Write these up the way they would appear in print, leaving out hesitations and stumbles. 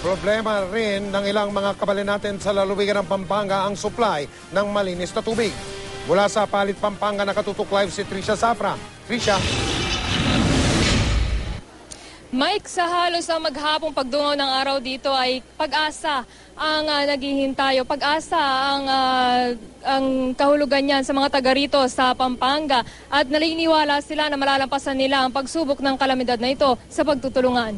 Problema rin ng ilang mga kabalan natin sa lalawigan ng Pampanga ang supply ng malinis na tubig. Mula sa Palit, Pampanga, nakatutok live si Trisha Safra. Trisha. Mike, sa halos ang maghapong pagdungaw ng araw dito ay pag-asa ang naghihintayo. Pag-asa ang kahulugan niyan sa mga taga rito sa Pampanga at naniniwala sila na malalampasan nila ang pagsubok ng kalamidad na ito sa pagtutulungan.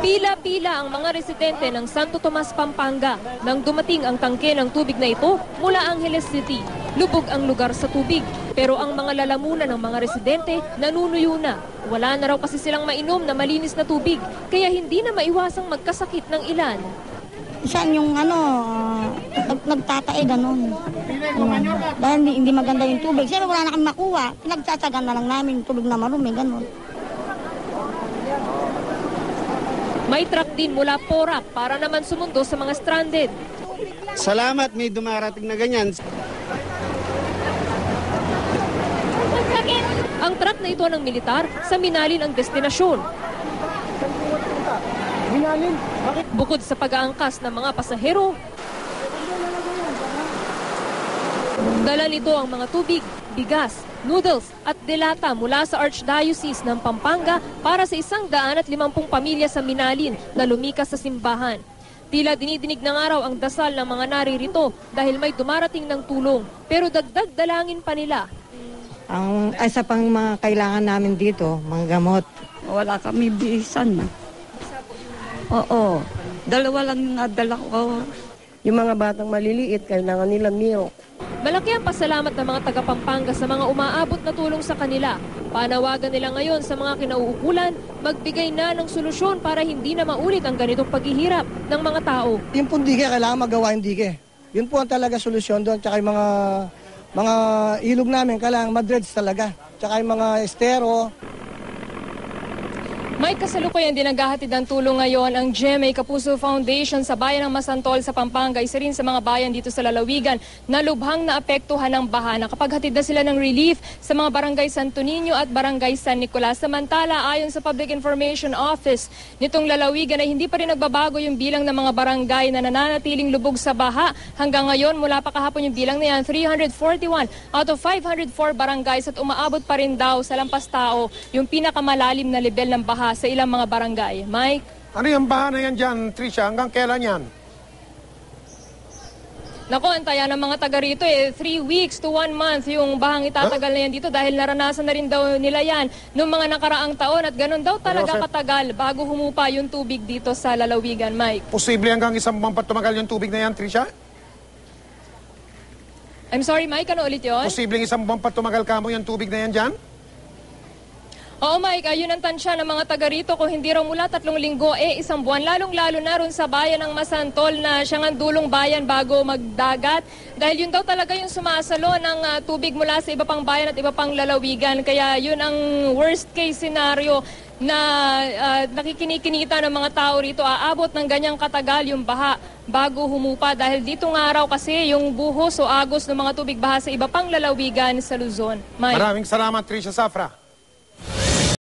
Pila-pila ang mga residente ng Santo Tomas, Pampanga nang dumating ang tangke ng tubig na ito mula Angeles City. Lubog ang lugar sa tubig, pero ang mga lalamunan ng mga residente nanunuyo na. Wala na raw kasi silang mainom na malinis na tubig, kaya hindi na maiwasang magkasakit ng ilan. Saan yung nagtatae ganun. Dahil hindi maganda yung tubig. Siyempre wala na kami makuha. Pinagtsatsagan na lang namin yung tubig na marumi, ganun. May truck din mula Porac para naman sumundo sa mga stranded. Salamat, may dumarating na ganyan. Ang truck na ito ng militar sa Minalin ang destinasyon. Bukod sa pag-aangkas ng mga pasahero, dala nito ang mga tubig, bigas, noodles at delata mula sa Archdiocese ng Pampanga para sa 150 pamilya sa Minalin na lumikas sa simbahan. Tila dinidinig ng araw ang dasal ng mga naririto dahil may dumarating ng tulong, pero dagdag dalangin pa nila. Ang isa pang mga kailangan namin dito, mga gamot. Wala kami bisan. Oo, dalawa lang yung nadala ko. Yung mga batang maliliit, kailangan nila milk. Malaki ang pasalamat ng mga taga-Pampanga sa mga umaabot na tulong sa kanila. Panawagan nila ngayon sa mga kinauukulan, magbigay na ng solusyon para hindi na maulit ang ganitong paghihirap ng mga tao. Yung pong dike, kailangan magawa yung dike. Yun po ang talaga solusyon doon. Tsaka yung mga ilog namin, kailangan madredge talaga. Tsaka yung mga estero. May kasalukuyan din naghahatid ng tulong ngayon ang GMA Kapuso Foundation sa bayan ng Masantol sa Pampanga. Isa rin sa mga bayan dito sa lalawigan na lubhang naapektuhan ng baha. Nakapaghatid na sila ng relief sa mga barangay Santo Niño at barangay San Nicolas. Samantala, ayon sa Public Information Office nitong lalawigan ay hindi pa rin nagbabago yung bilang ng mga barangay na nananatiling lubog sa baha. Hanggang ngayon, mula pa kahapon yung bilang na yan, 341 out of 504 barangays at umaabot pa rin daw sa lampas tao yung pinakamalalim na level ng baha sa ilang mga barangay. Mike? Ano yung baha na yan dyan, Trisha? Hanggang kailan yan? Naku, antayan ng mga taga rito 3 weeks to 1 month yung bahang itatagal na yan dito dahil naranasan na rin daw nila yan noong mga nakaraang taon at ganun daw talaga katagal bago humupa yung tubig dito sa lalawigan, Mike. Posible hanggang isang buwan pa tumagal yung tubig na yan, Trisha? I'm sorry, Mike, ano ulit yun? Posibleng isang buwan pa tumagal ka mo yung tubig na yan dyan? Oo, Mike, ayun ang tansya ng mga taga rito kung hindi raw mula 3 linggo, 1 buwan. Lalong-lalo na rin sa bayan ng Masantol na siyang ang dulong bayan bago magdagat. Dahil yun daw talaga yung sumasalo ng tubig mula sa iba pang bayan at iba pang lalawigan. Kaya yun ang worst case scenario na nakikinikinita ng mga tao rito. Aabot ng ganyang katagal yung baha bago humupa. Dahil dito nga raw kasi yung buhos o agos ng mga tubig baha sa iba pang lalawigan sa Luzon. Mike. Maraming salamat, Trisha Safra.